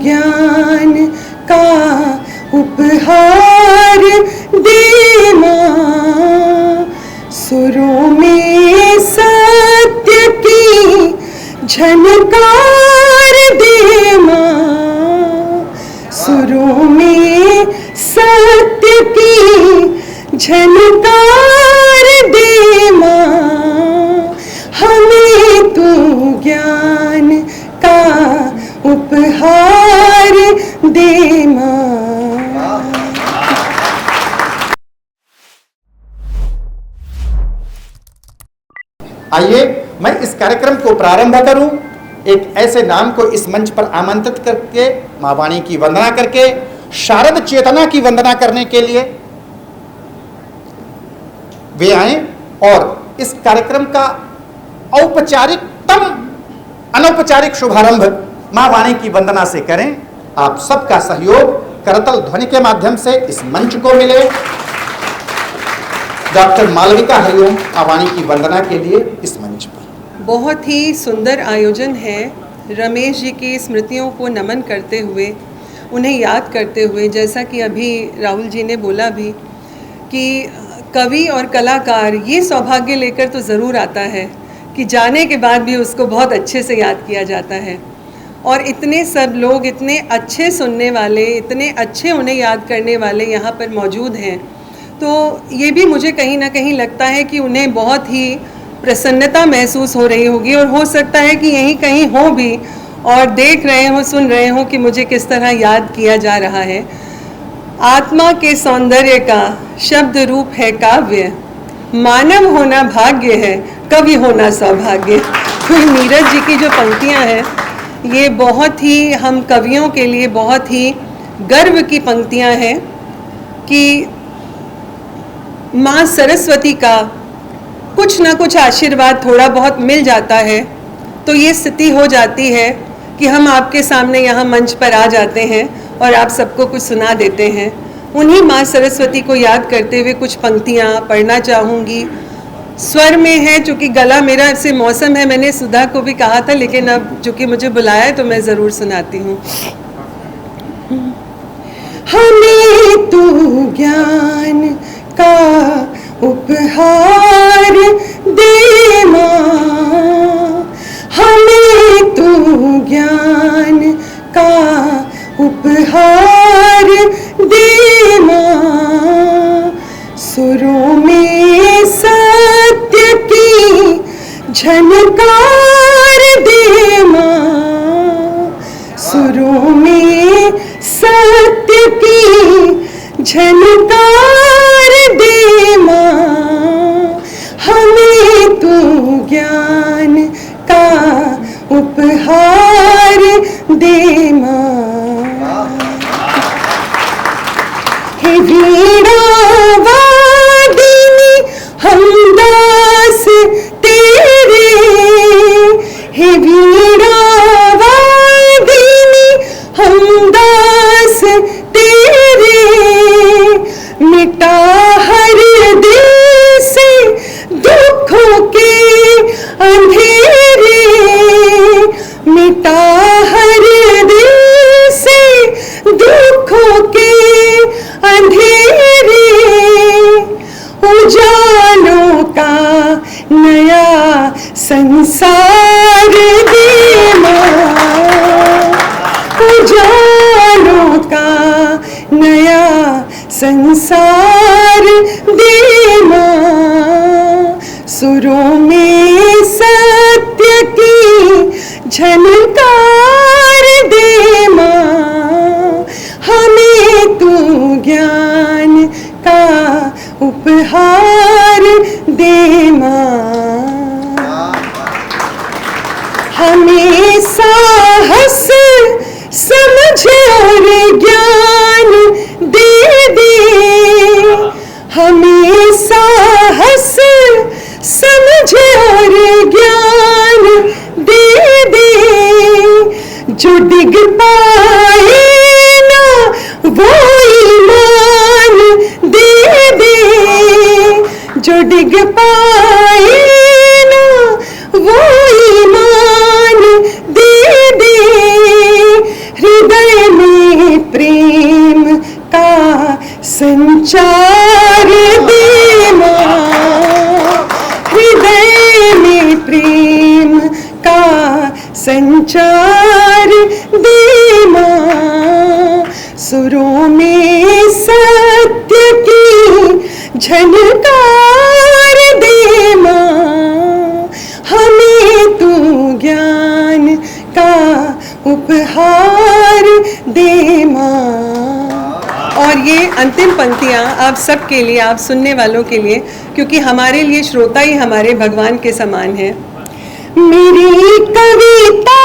ज्ञान का उपहार दे माँ, सुरों में सत्य की झनकार दे माँ, सुरों में सत्य की झनकार दे माँ, हमें तू ज्ञान का उपहार दे माँ। आइए मैं इस कार्यक्रम को प्रारंभ करूं एक ऐसे नाम को इस मंच पर आमंत्रित करके, माँ वाणी की वंदना करके, शारद चेतना की वंदना करने के लिए वे आए और इस कार्यक्रम का औपचारिकतम अनौपचारिक शुभारंभ माँ वाणी की वंदना से करें। आप सबका सहयोग करतल ध्वनि के माध्यम से इस मंच को मिले। डॉक्टर मालविका हरिओम माँ वाणी की वंदना के लिए इस मंच पर। बहुत ही सुंदर आयोजन है। रमेश जी की स्मृतियों को नमन करते हुए, उन्हें याद करते हुए, जैसा कि अभी राहुल जी ने बोला भी कि कवि और कलाकार ये सौभाग्य लेकर तो ज़रूर आता है कि जाने के बाद भी उसको बहुत अच्छे से याद किया जाता है। और इतने सब लोग, इतने अच्छे सुनने वाले, इतने अच्छे उन्हें याद करने वाले यहाँ पर मौजूद हैं, तो ये भी मुझे कहीं ना कहीं लगता है कि उन्हें बहुत ही प्रसन्नता महसूस हो रही होगी, और हो सकता है कि यहीं कहीं हो भी और देख रहे हो, सुन रहे हो कि मुझे किस तरह याद किया जा रहा है। आत्मा के सौंदर्य का शब्द रूप है काव्य, मानव होना भाग्य है, कवि होना सौभाग्य। तो नीरज जी की जो पंक्तियां हैं, ये बहुत ही हम कवियों के लिए बहुत ही गर्व की पंक्तियां हैं कि माँ सरस्वती का कुछ ना कुछ आशीर्वाद थोड़ा बहुत मिल जाता है तो ये स्थिति हो जाती है कि हम आपके सामने यहाँ मंच पर आ जाते हैं और आप सबको कुछ सुना देते हैं। उन्हीं माँ सरस्वती को याद करते हुए कुछ पंक्तियाँ पढ़ना चाहूँगी। स्वर में है, चूँकि गला मेरा से मौसम है, मैंने सुधा को भी कहा था, लेकिन अब चूँकि मुझे बुलाया है तो मैं ज़रूर सुनाती हूँ। हमें तू ज्ञान का उपहार दे माँ, हमें तू ज्ञान का उपहार दे माँ, सुरों में सत्य की झनकार दे माँ, सुरों में सत्य की झनकार दे माँ, हमें तू ज्ञान का उपहार दे माँ। हे वीणा वादिनी हम दास तेरे, हे वीणा वादिनी हम दास तेरे, मिटा हर दिल से दुखों के अंधेरे, मिटा हर दिल से दुखों के अंधेरे, उजालों का नया संसार दे माँ, उजालों का नया संसार दे माँ, सुरों में सत्य की झनकार दे माँ, हमें तू ज्ञान का उपहार दे माँ, हमें साहस समझ और ज्ञान दे दे, हमें साहस समझ और ज्ञान दे दे, जो डिग पाए ना वो ईमान दे दे, जो डिग पाए ना वो ईमान दे दे, हृदय संचार दे माँ, हृदय में प्रेम का संचार दे माँ, सुरों में सत्य की झनकार दे माँ, हमें तू ज्ञान का उपहार दे माँ। और ये अंतिम पंक्तियाँ आप सब के लिए, आप सुनने वालों के लिए, क्योंकि हमारे लिए श्रोता ही हमारे भगवान के समान है। मेरी कविता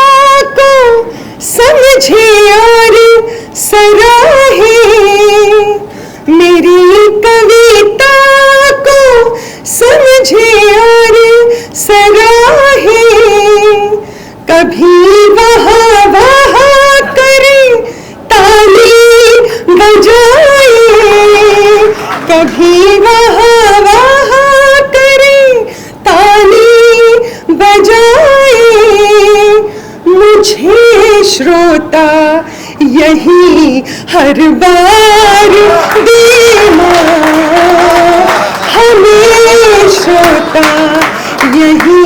को समझे और सराहे, मेरी कविता को समझे और सराहे, कभी वहाँ वहाँ करे ताली बजाए, कभी वहाँ वहाँ करे ताली बजाए, मुझे श्रोता यही हर बार दे माँ, हमें श्रोता यही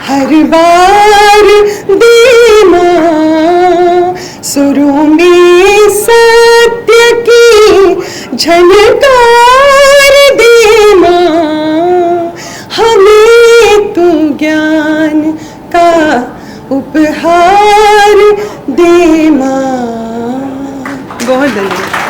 हर बार दे माँ, सुरों में सत्य की झनकार दे माँ, हमें तू ज्ञान का उपहार दे माँ। बहुत धन्यवाद।